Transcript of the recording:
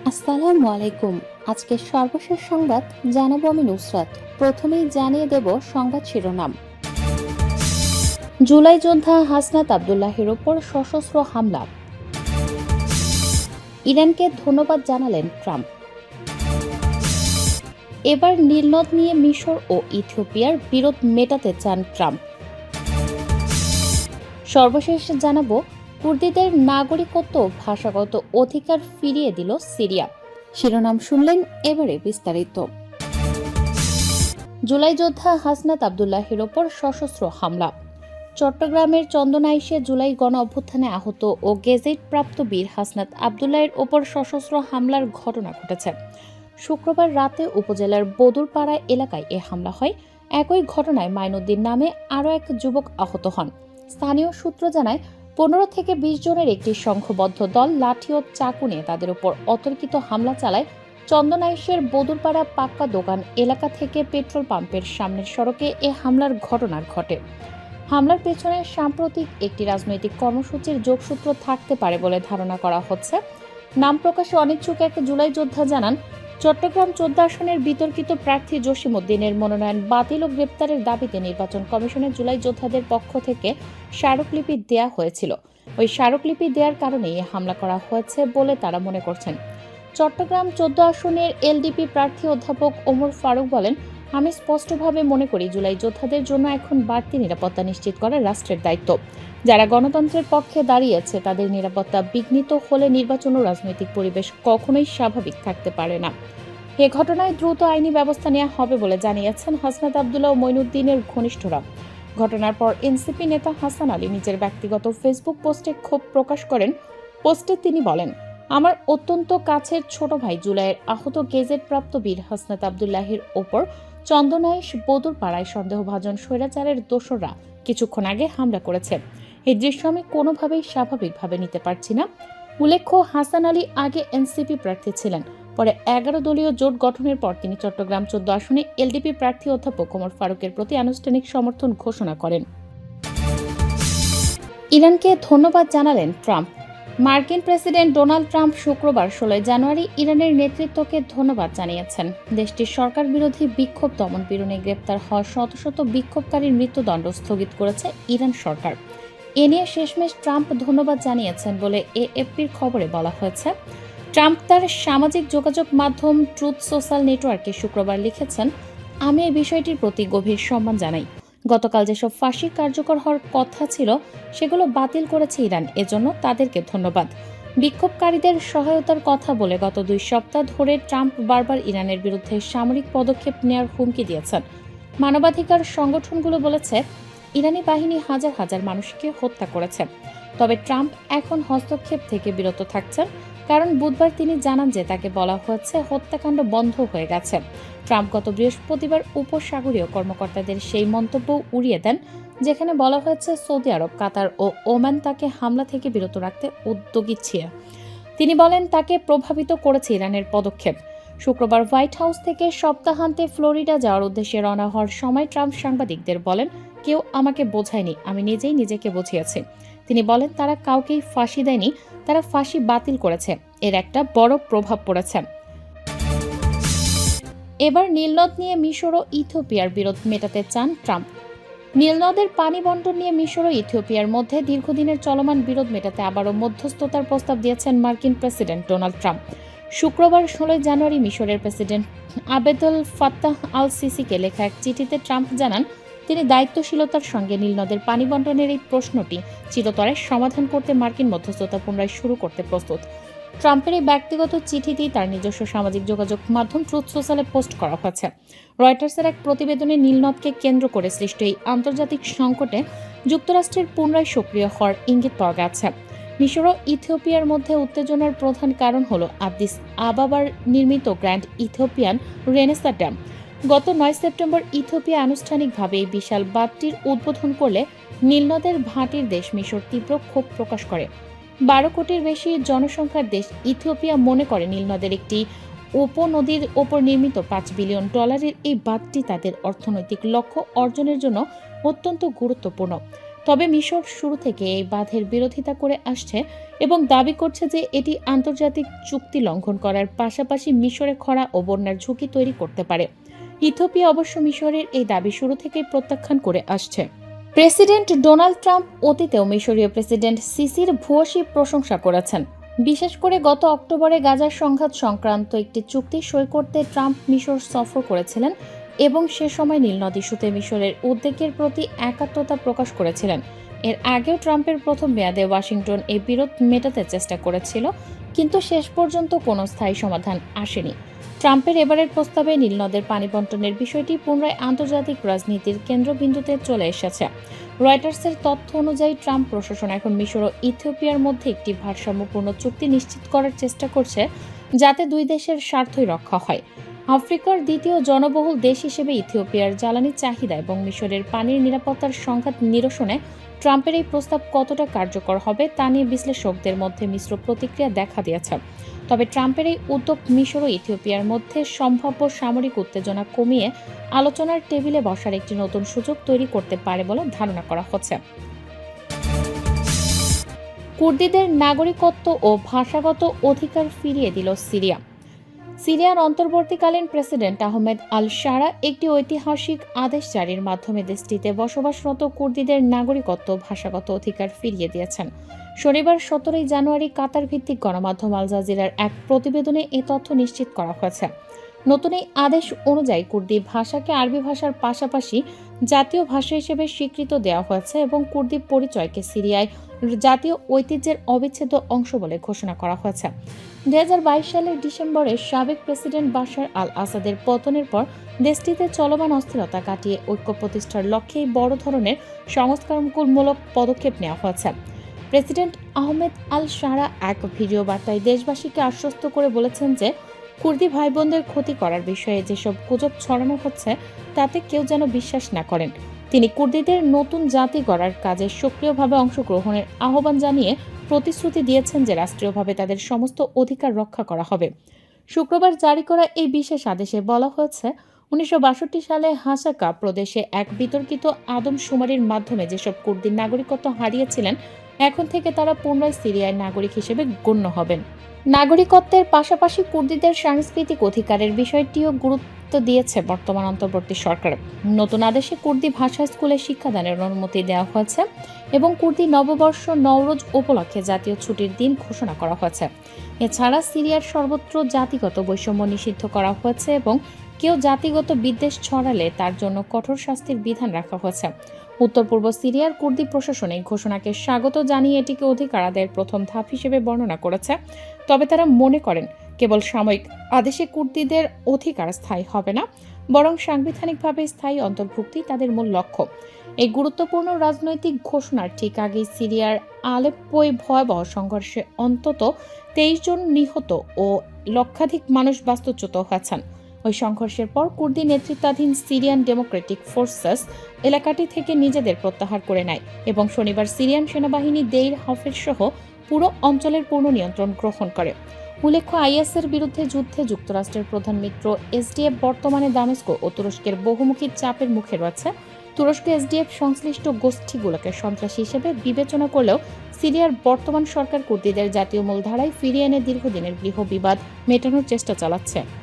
আসসালামু আলাইকুম। আজকের সর্বশেষ সংবাদ জানাবো আমি নুসরাত। প্রথমেই জানিয়ে দেব সংবাদ শিরোনাম। জুলাই যোদ্ধা হাসনাত আবদুল্লাহের ওপর সশস্ত্র হামলা, ইরানকে ধন্যবাদ জানালেন ট্রাম্প। এবার নীলনদ নিয়ে মিশর ও ইথিওপিয়ার বিরোধ মেটাতে চান ট্রাম্প। সর্বশেষ জানাবো কুর্দিদের নাগরিকত্ব ভাষাগত অধিকার ফিরিয়ে দিল সিরিয়া। শিরোনাম শুনলেন, এবারে বিস্তারিত। জুলাই যোদ্ধা হাসনাত আবদুল্লাহের ওপর সশস্ত্র হামলা। চট্টগ্রামের চন্দনাইশে জুলাই গণ অভ্যুত্থানে আহত ও গেজেট প্রাপ্ত বীর হাসনাত আবদুল্লাহের ওপর সশস্ত্র হামলার ঘটনা ঘটেছে। শুক্রবার রাতে উপজেলার বদুরপাড়া এলাকায় এ হামলা হয়। একই ঘটনায় মাইনুদ্দিন নামে আরও এক যুবক আহত হন। স্থানীয় সূত্র জানায় 15 থেকে 20 জনের একটি সংঘবদ্ধ দল লাঠি ও চাকু নিয়ে তাদের উপর অতর্কিত হামলা চালায়। চন্দনাইশের বদুরপাড়া পাক্কা দোকান এলাকা থেকে পেট্রোল পাম্পের সামনের সড়কে এ হামলার ঘটনা ঘটে। হামলার পেছনে সাম্প্রতিক একটি রাজনৈতিক কর্মসূচির যোগসূত্র থাকতে পারে বলে ধারণা করা হচ্ছে। নাম প্রকাশে অনিচ্ছুক এক জুলাই যোদ্ধা জানান, চট্টগ্রাম 14 আসনের বিতর্কিত প্রার্থী জসিমউদ্দিনের মনোনয়ন বাতিল ও গ্রেপ্তারের দাবিতে নির্বাচন কমিশনের জুলাই যোদ্ধাদের পক্ষ থেকে স্মারকলিপি দেয়া হয়েছিল। ওই স্মারকলিপি দেওয়ার কারণেই হামলা করা হয়েছে বলে তারা মনে করছেন। চট্টগ্রাম 14 আসনের এলডিপি প্রার্থী অধ্যাপক ওমর ফারুক বলেন, আমি স্পষ্টভাবে মনে করি জুলাই যোদ্ধাদের জন্য এখন বাড়তি নিরাপত্তা নিশ্চিত করা রাষ্ট্রের দায়িত্ব। যারা গণতন্ত্রের পক্ষে দাঁড়িয়েছে তাদের নিরাপত্তা বিঘ্নিত হলে নির্বাচন ও রাজনৈতিক পরিবেশ কখনোই স্বাভাবিক থাকতে পারে না। এ ঘটনায় দ্রুত আইনি ব্যবস্থা নেওয়া হবে বলে জানিয়েছেন হাসনাত আবদুল্লাহ ও মঈনুদ্দিনের ঘনিষ্ঠরা। ঘটনার পর এনসিপি নেতা হাসান আলী নিজের ব্যক্তিগত ফেসবুক পোস্টে ক্ষোভ প্রকাশ করেন। পোস্টে তিনি বলেন, আমার অত্যন্ত কাছের ছোট ভাই জুলাইয়ের আহত গেজেটপ্রাপ্ত বীর হাসনাত আবদুল্লাহের ওপর চন্দনাইশ বদুরপাড়ায় সন্দেহভাজন স্বৈরাচারের দোসররা কিছুক্ষণ আগে হামলা করেছে। এই দৃশ্য আমি কোনোভাবেই স্বাভাবিকভাবে নিতে পারছি না। উল্লেখ্য, হাসান আলী আগে এনসিপি প্রার্থী ছিলেন। পরে 11 দলীয় জোট গঠনের পর তিনি চট্টগ্রাম 14 আসনে এলডিপি প্রার্থী অধ্যাপক ওমর ফারুকের প্রতি আনুষ্ঠানিক সমর্থন ঘোষণা করেন। ইরানকে ধন্যবাদ জানালেন ট্রাম্প। মার্কিন প্রেসিডেন্ট ডোনাল্ড ট্রাম্প শুক্রবার 16 জানুয়ারি ইরানের নেতৃত্বকে ধন্যবাদ জানিয়েছেন। দেশটির সরকার বিরোধী বিক্ষোভ দমন পীড়নে গ্রেপ্তার হওয়া শত শত বিক্ষোভকারীর মৃত্যুদণ্ড স্থগিত করেছে ইরান সরকার। এ নিয়ে শেষমেশ ট্রাম্প ধন্যবাদ জানিয়েছেন বলে এএফপির খবরে বলা হয়েছে। ট্রাম্প তার সামাজিক যোগাযোগ মাধ্যম ট্রুথ সোশ্যাল নেটওয়ার্কে শুক্রবার লিখেছেন, আমি এই বিষয়টির প্রতি গভীর সম্মান জানাই। গতকাল যেসব ফাঁসি কার্যকর হওয়ার কথা ছিল সেগুলো বাতিল করেছে ইরান, এজন্য তাদেরকে ধন্যবাদ। বিক্ষোভকারীদের সহায়তার কথা বলে গত 2 সপ্তাহ ধরে ট্রাম্প বারবার ইরানের বিরুদ্ধে সামরিক পদক্ষেপ নেওয়ার হুমকি দিয়েছেন। মানবাধিকার সংগঠনগুলো বলেছে ইরানি বাহিনী হাজার হাজার মানুষকে হত্যা করেছে। তবে ট্রাম্প এখন হস্তক্ষেপ থেকে বিরত থাকছেন, কারণ বুধবার তিনি জানান যে তাকে বলা হয়েছে হত্যাকাণ্ড বন্ধ হয়ে গেছে। ট্রাম্প গত বৃহস্পতিবার উপসাগরীয় কর্মকর্তাদের সেই মন্তব্য উড়িয়ে দেন, যেখানে বলা হয়েছে সৌদি আরব, কাতার ও ওমান তাকে হামলা থেকে বিরত রাখতে উদ্যোগী ছিল। তিনি বলেন তাকে প্রভাবিত করেছে ইরানের পদক্ষেপ। শুক্রবার হোয়াইট হাউস থেকে সপ্তাহান্তে ফ্লোরিডা যাওয়ার উদ্দেশ্যে রওনা হওয়ার সময় ট্রাম্প সাংবাদিকদের বলেন, কেউ আমাকে বোঝায়নি, আমি নিজেই নিজেকে বুঝিয়েছি। তিনি বলেন তারা কাউকেই ফাঁসি দেয়নি, তারা ফাঁসি বাতিল করেছে। এর একটা বড় প্রভাব পড়েছে। এবার নীলনদ নিয়ে মিশর ও ইথিওপিয়ার বিরোধ মেটাতে চান ট্রাম্প। নীলনদের পানি বণ্টন নিয়ে মিশর ও ইথিওপিয়ার মধ্যে দীর্ঘদিনের চলমান বিরোধ মেটাতে আবারও মধ্যস্থতার প্রস্তাব দিয়েছেন মার্কিন প্রেসিডেন্ট ডোনাল্ড ট্রাম্প। শুক্রবার 16 জানুয়ারি মিশরের প্রেসিডেন্ট আবেদুল ফাত্তাহ আল সিসিকে লেখা এক চিঠিতে ট্রাম্প জানান, তিনি দায়িত্বশীলতার সঙ্গে নীলনদের পানি বণ্টনের এই প্রশ্নটি চিরতরে সমাধান করতে মার্কিন মধ্যস্থতা পুনরায় শুরু করতে প্রস্তুত। ট্রাম্পের এই ব্যক্তিগত চিঠিটি তার নিজস্ব সামাজিক যোগাযোগ মাধ্যম ট্রুথ সোশ্যালে পোস্ট করা হয়েছে। রয়টার্সের এক প্রতিবেদনে নীলনদকে কেন্দ্র করে সৃষ্ট এই আন্তর্জাতিক সংকটে যুক্তরাষ্ট্রের পুনরায় সক্রিয় হওয়ার ইঙ্গিত পাওয়া গেছে। মিশর ও ইথিওপিয়ার মধ্যে উত্তেজনার প্রধান কারণ হল আদিস আবাবার নির্মিত গ্র্যান্ড ইথিওপিয়ান রেনেসা ড্যাম। গত 9 সেপ্টেম্বর ইথিওপিয়া আনুষ্ঠানিকভাবে এই বিশাল বাঁধটির উদ্বোধন করলে নীলনদের ভাটির দেশ মিশর তীব্র ক্ষোভ প্রকাশ করে। 12 কোটির বেশি জনসংখ্যার দেশ ইথিওপিয়া মনে করে নীলনদের একটি উপনদীর ওপর নির্মিত $5 বিলিয়ন এই বাঁধটি তাদের অর্থনৈতিক লক্ষ্য অর্জনের জন্য অত্যন্ত গুরুত্বপূর্ণ। তবে মিশর শুরু থেকে এই বাঁধের বিরোধিতা করে আসছে এবং দাবি করছে যে এটি আন্তর্জাতিক চুক্তি লঙ্ঘন করার পাশাপাশি মিশরে খরা ও বন্যার ঝুঁকি তৈরি করতে পারে। ইথিওপিয়া অবশ্য মিশরের এই দাবি শুরু থেকেই প্রত্যাখ্যান করে আসছে। প্রেসিডেন্ট ডোনাল্ড ট্রাম্প অতীতেও মিশরীয় প্রেসিডেন্ট সিসির ভূয়সী প্রশংসা করেছেন। বিশেষ করে গত অক্টোবরে গাজার সংঘাত সংক্রান্ত একটি চুক্তি সই করতে ট্রাম্প মিশর সফর করেছিলেন এবং সে সময় নীল নদ ইস্যুতে মিশরের উদ্বেগের প্রতি একাত্মতা প্রকাশ করেছিলেন। এর আগেও ট্রাম্পের প্রথম মেয়াদে ওয়াশিংটন এই বিরোধ মেটাতে চেষ্টা করেছিল, কিন্তু শেষ পর্যন্ত কোনো স্থায়ী সমাধান আসেনি। ট্রাম্পের এবারের প্রস্তাবে নীল নদের পানি বণ্টনের বিষয়টি পুনরায় আন্তর্জাতিক রাজনীতির কেন্দ্রবিন্দুতে চলে এসেছে। রয়টার্সের তথ্য অনুযায়ী ট্রাম্প প্রশাসন এখন মিশর ও ইথিওপিয়ার মধ্যে একটি ভারসাম্যপূর্ণ চুক্তি নিশ্চিত করার চেষ্টা করছে, যাতে দুই দেশের স্বার্থই রক্ষা হয়। আফ্রিকার দ্বিতীয় জনবহুল দেশ হিসেবে ইথিওপিয়ার জ্বালানি চাহিদা এবং মিশরের পানির নিরাপত্তার সংঘাত নিরসনে ট্রাম্পের এই প্রস্তাব কতটা কার্যকর হবে তা নিয়ে বিশ্লেষকদের মধ্যে মিশ্র প্রতিক্রিয়া দেখা দিয়েছে। তবে ট্রাম্পের এই উদ্যোগ মিশর ও ইথিওপিয়ার মধ্যে সম্ভাব্য সামরিক উত্তেজনা কমিয়ে আলোচনার টেবিলে বসার একটি নতুন সুযোগ তৈরি করতে পারে বলে ধারণা করা হচ্ছে। কুর্দিদের নাগরিকত্ব ও ভাষাগত অধিকার ফিরিয়ে দিল সিরিয়া। সিরিয়ার অন্তর্বর্তীকালীন প্রেসিডেন্ট আহমেদ আল শারা একটি ঐতিহাসিক আদেশ জারির মাধ্যমে দেশটিতে বসবাসরত কুর্দিদের নাগরিকত্ব ভাষাগত অধিকার ফিরিয়ে দিয়েছেন। শনিবার 17 জানুয়ারি কাতার ভিত্তিক গণমাধ্যম আল জাজিরার এক প্রতিবেদনে এ তথ্য নিশ্চিত করা হয়েছে। নতুন এই আদেশ অনুযায়ী কুর্দি ভাষাকে আরবি ভাষার পাশাপাশি জাতীয় ভাষা হিসেবে স্বীকৃত দেওয়া হয়েছে এবং কুর্দি পরিচয়কে সিরিয়ায় জাতীয় ঐতিহ্যের অবিচ্ছেদ্য অংশ বলে ঘোষণা করা হয়েছে। 2022 সালের ডিসেম্বরে সাবেক প্রেসিডেন্ট বাশার আল আসাদের পতনের পর দেশটিতে চলমান অস্থিরতা কাটিয়ে ঐক্য প্রতিষ্ঠার লক্ষ্যে বড় ধরনের সংস্কারমূলক পদক্ষেপ নেওয়া হয়েছে। প্রেসিডেন্ট আহমেদ আল শারা এক ভিডিও বার্তায় দেশবাসীকে আশ্বস্ত করে বলেছেন যে কুর্দি ভাই বোনদের ক্ষতি করার বিষয়ে যেসব গুজব ছড়ানো হচ্ছে তাতে কেউ যেন বিশ্বাস না করেন। তিনি কুর্দিদের নতুন জাতি গড়ার কাজে সক্রিয়ভাবে অংশগ্রহণের আহ্বান জানিয়ে প্রতিশ্রুতি দিয়েছেন যে রাষ্ট্রীয়ভাবে তাদের সমস্ত অধিকার রক্ষা করা হবে। শুক্রবার জারি করা এই বিশেষ আদেশে বলা হয়েছে, 1962 সালে হাসাকা প্রদেশে এক বিতর্কিত আদমশুমারির মাধ্যমে যেসব কুর্দি নাগরিকত্ব হারিয়েছিলেন, এখন থেকে তারা পুনরায় সিরিয়ার নাগরিক হিসেবে গণ্য হবেন। নাগরিকত্বের পাশাপাশি কুর্দিদের সাংস্কৃতিক অধিকারের বিষয়টিও গুরুত্ব দিয়েছে বর্তমান অন্তর্বর্তী সরকার। নতুন আদেশে কুর্দি ভাষা স্কুলে শিক্ষাদানের অনুমতি দেওয়া হয়েছে এবং কুর্দি নববর্ষ নওরোজ উপলক্ষে জাতীয় ছুটির দিন ঘোষণা করা হয়েছে। এছাড়া সিরিয়ার সর্বত্র জাতিগত বৈষম্য নিষিদ্ধ করা হয়েছে এবং কেউ জাতিগত বিদ্বেষ ছড়ালে তার জন্য কঠোর শাস্তির বিধান রাখা হয়েছে। উত্তর পূর্ব সিরিয়ার কুর্দি প্রশাসন এই ঘোষণাকে স্বাগত জানিয়ে এটিকে অধিকার আদায়ের প্রথম ধাপ হিসেবে বর্ণনা করেছে। তবে তারা মনে করেন কেবল সাময়িক আদেশে কুর্দিদের অধিকার স্থায়ী হবে না, বরং সাংবিধানিকভাবে স্থায়ী অন্তর্ভুক্তি তাদের মূল লক্ষ্য। এই গুরুত্বপূর্ণ রাজনৈতিক ঘোষণার ঠিক আগেই সিরিয়ার আলেপ্পোয় ভয়াবহ সংঘর্ষে অন্তত 23 জন নিহত ও লক্ষাধিক মানুষ বাস্তুচ্যুত হয়েছেন। ওই সংঘর্ষের পর কুর্দি নেতৃত্বাধীন সিরিয়ান ডেমোক্রেটিক ফোর্সেস এলাকাটি থেকে নিজেদের প্রত্যাহার করে নেয় এবং শনিবার সিরিয়ান সেনাবাহিনী দেইর হাফেজ সহ পুরো অঞ্চলের পূর্ণ নিয়ন্ত্রণ গ্রহণ করে। উল্লেখ্য, আইএসের বিরুদ্ধে যুদ্ধে যুক্তরাষ্ট্রের প্রধান মিত্র এসডিএফ বর্তমানে দামেস্ক ও তুরস্কের বহুমুখী চাপের মুখে রয়েছে। তুরস্ক এসডিএফ সংশ্লিষ্ট গোষ্ঠীগুলোকে সন্ত্রাসী হিসেবে বিবেচনা করলেও সিরিয়ার বর্তমান সরকার কুর্দিদের জাতীয় মূলধারায় ফিরিয়ে এনে দীর্ঘদিনের গৃহ বিবাদ মেটানোর চেষ্টা চালাচ্ছে।